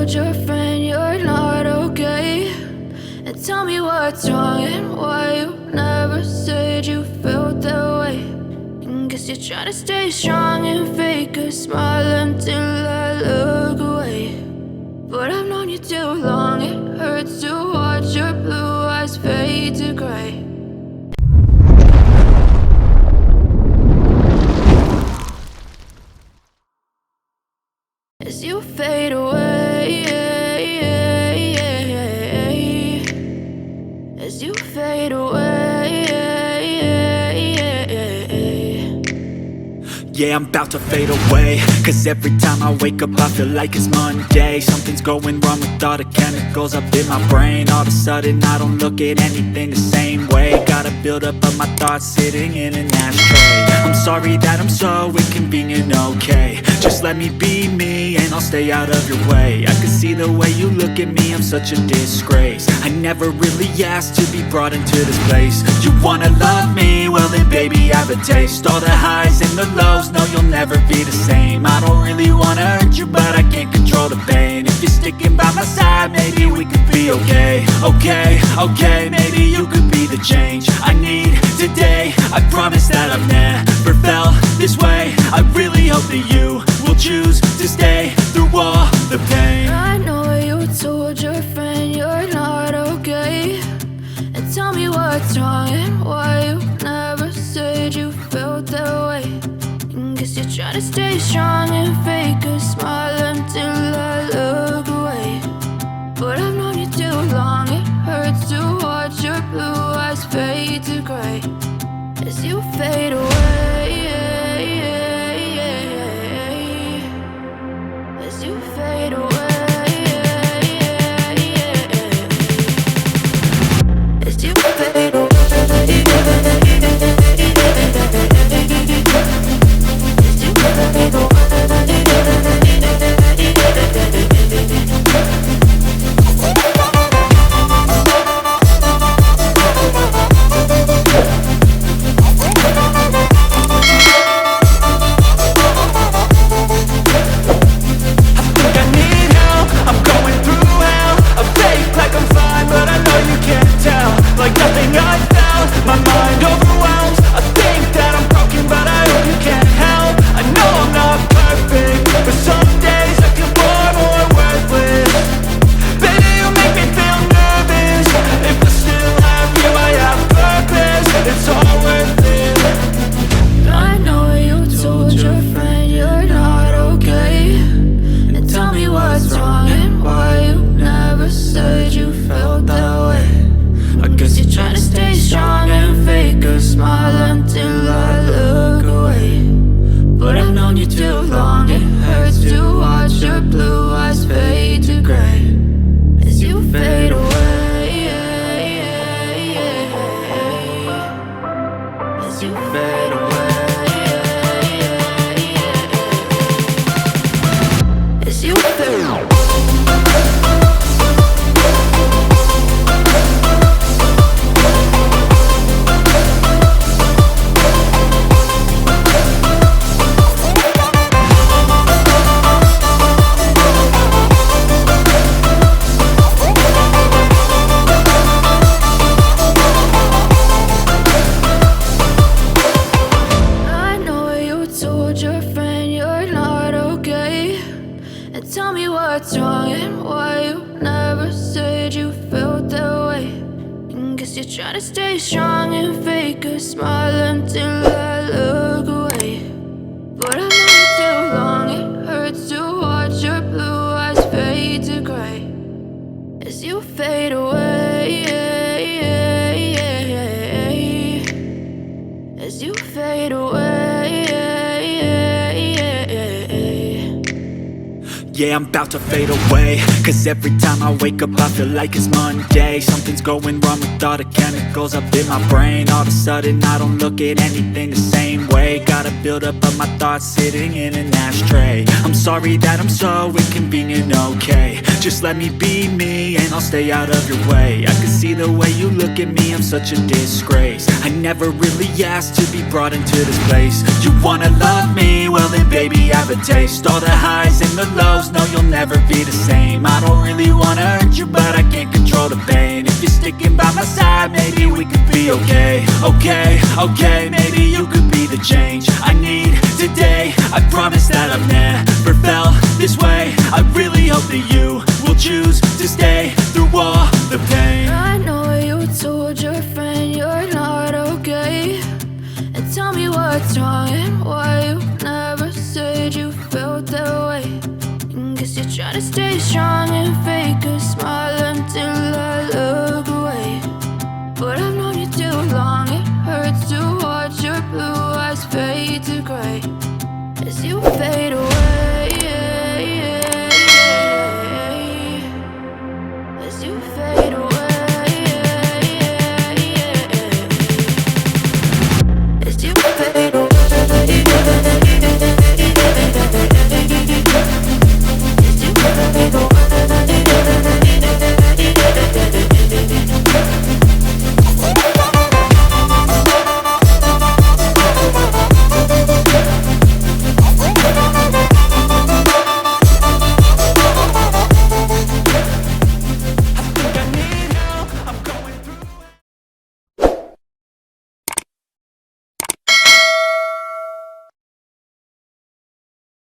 told your friend you're not okay? And tell me what's wrong and why you never said you felt that way. And guess you're trying to stay strong and fake a smile until I look away. But I've known you too long, it hurts to watch your blue eyes fade to gray. As you fade away, as you fade away. Yeah, I'm about to fade away, cause every time I wake up I feel like it's Monday. Something's going wrong with all the chemicals up in my brain. All of a sudden I don't look at anything the same way. Got a build up of my thoughts sitting in an ashtray. I'm sorry that I'm so inconvenient, okay? Just let me be me and I'll stay out of your way. I can see the way you look at me, I'm such a disgrace. I never really asked to be brought into this place. You wanna love me? Well then baby I have a taste. All the highs and the lows, no you'll never be the same. I don't really wanna hurt you but I can't control the pain. If you're sticking by my side maybe we could be okay. Okay, maybe you could be the change I need today. I promise that I've never felt this way. I really hope that you will choose to stay through all the pain. I know you told your friend you're not okay. And tell me what's wrong and why you never said you felt that way. And guess you're trying to stay strong and fake a smile until I look away. But I've known you too long, it hurts to watch your blue eyes fade to gray. As you fade away, as you fade away, as you fade away. Yeah, I'm about to fade away, cause every time I wake up I feel like it's Monday. Something's going wrong with all the chemicals up in my brain. All of a sudden I don't look at anything the same way. Got a build up of my thoughts sitting in an ashtray. I'm sorry that I'm so inconvenient, okay? Just let me be me and I'll stay out of your way. I can see the way you look at me, I'm such a disgrace. I never really asked to be brought into this place. You wanna love me? Well then baby I have a taste. All the highs and the lows, no you'll never be the same. I be okay, okay, okay. Maybe you could be the change I need today. I promise that I've never felt this way. I really hope that you will choose to stay through all the pain. I know you told your friend you're not okay, and tell me what's wrong and why you never said you felt that way. And guess you're trying to stay strong and fake a smile until I look away.